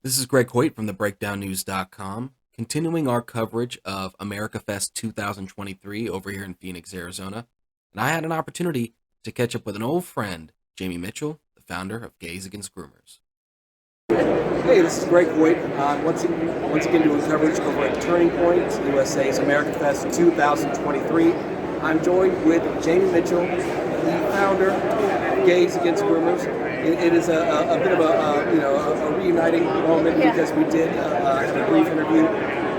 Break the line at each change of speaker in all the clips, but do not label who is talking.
This is Greg Hoyt from the BreakdownNews.com, continuing our coverage of AmericaFest 2023 over here in Phoenix, Arizona. And I had an opportunity to catch up with an old friend, Jaimee Michell, the founder of Gays Against Groomers.
Hey, this is Greg Hoyt. Once again doing coverage over at Turning Point, USA's AmericaFest 2023. I'm joined with Jaimee Michell, the founder of Gays Against Groomers. It is a bit of a reuniting moment because we did a brief interview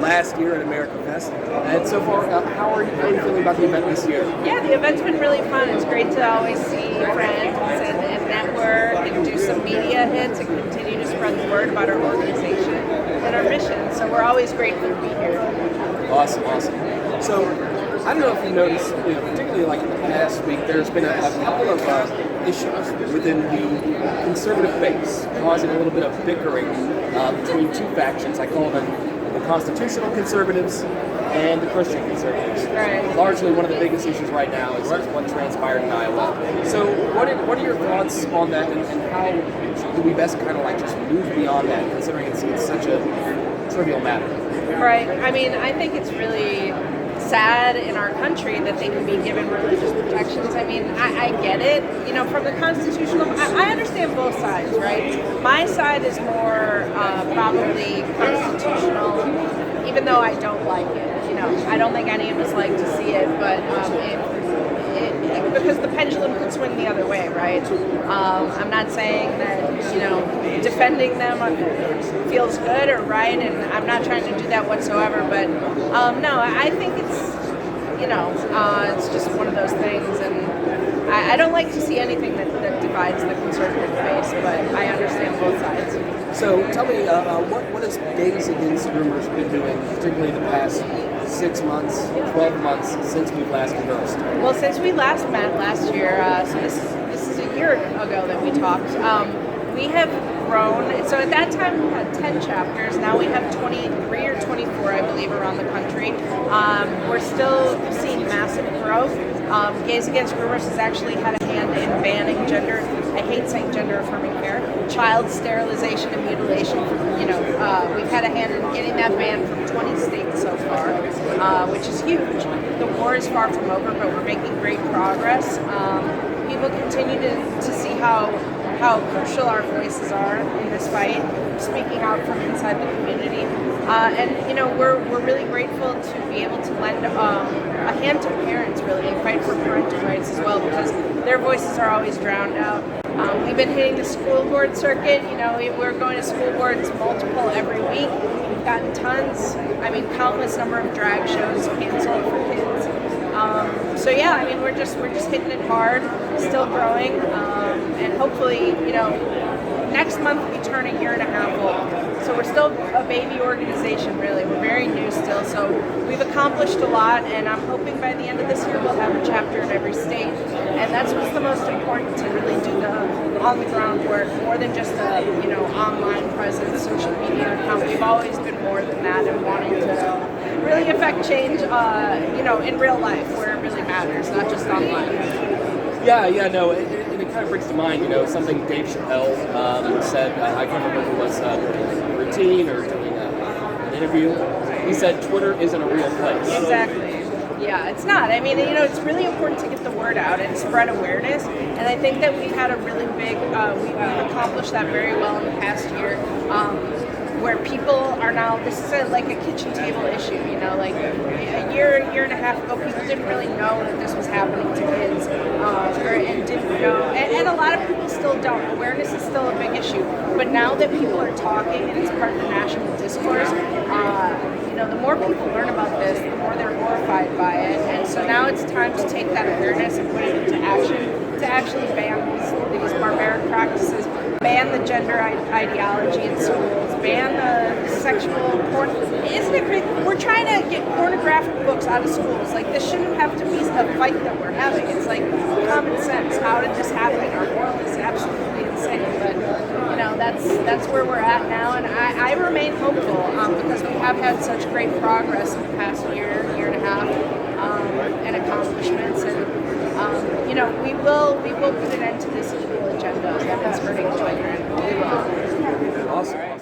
last year at AmericaFest. And so far, how are you feeling about the event this year?
Yeah, the event's been really fun. It's great to always see friends and network and do some media hits and continue to spread the word about our organization and our mission. So we're always grateful to be here.
Awesome. So I don't know if you noticed, particularly like in the past week, there's been a couple of issues within the conservative base, causing a little bit of bickering between two factions. I call them the constitutional conservatives and the Christian conservatives.
Right.
Largely, one of the biggest issues right now is what transpired in Iowa. So, what are your thoughts on that, and how do we best kind of like just move beyond that, considering it's such a trivial matter?
Right. I mean, I think it's really sad in our country that they can be given religious protections. I mean, I get it. From the constitutional, I understand both sides, right? My side is more probably constitutional, even though I don't like it. I don't think any of us like to see it, but because the pendulum could swing the other way, right? I'm not saying that, defending them feels good or right, and I'm not trying to do that whatsoever, but no, I think it's just one of those things, and I don't like to see anything that divides the conservative base, but I understand both sides.
So tell me, what has Gays Against Groomers been doing, particularly the past 6 months, 12 months since we last conversed?
Well, since we last met last year, so this is a year ago that we talked, we have grown. So at that time we had 10 chapters. Now we have 23 or 24, I believe, around the country. We're still seeing massive growth. Gays Against Groomers has actually had a hand in banning I hate saying gender affirming care, child sterilization and mutilation. We've had a hand in getting that banned from 20 states so far, which is huge. The war is far from over, but we're making great progress. People continue to see how crucial our voices are in this fight, speaking out from inside the community. We're really grateful to be able to lend a hand to parents, really, and fight for parental rights as well, because their voices are always drowned out. We've been hitting the school board circuit. We're going to school boards multiple every week. We've gotten countless number of drag shows canceled for kids. We're just hitting it hard, still growing, and hopefully, next month we turn a year and a half old. So we're still a baby organization, really. We're very new still, so we've accomplished a lot, and I'm hoping by the end of this year we'll have a chapter in every state. And that's what's the most important, to really do the on-the-ground work, more than just a online presence, social media account. We've always been more than that, and wanting to really affect change, in real life where it really matters, not just online.
No, and it kind of brings to mind, something Dave Chappelle said. I can't remember if it was a routine or doing an interview. He said Twitter isn't a real place.
Exactly. Yeah, it's not. I mean, it's really important to get the word out and spread awareness. And I think that we've had a really big, we've accomplished that very well in the past year. Where people are now, this is like a kitchen table issue, like a year and a half ago, people didn't really know that this was happening to kids, and didn't know, and a lot of people still don't. Awareness is still a big issue, but now that people are talking and it's part of the national discourse, the more people learn about this, the more they're horrified by it, and so now it's time to take that awareness and put it into action, to actually ban these barbaric practices, ban the gender ideology in schools, ban the sexual porn. Isn't it great? We're trying to get pornographic books out of schools. Like, this shouldn't have to be a fight that we're having. It's like common sense. How did this happen? Our world is absolutely insane. But that's where we're at now, and I remain hopeful because we have had such great progress in the past year and a half, and accomplishments, and we will put an end to this evil agenda that is hurting children. We will.
Awesome.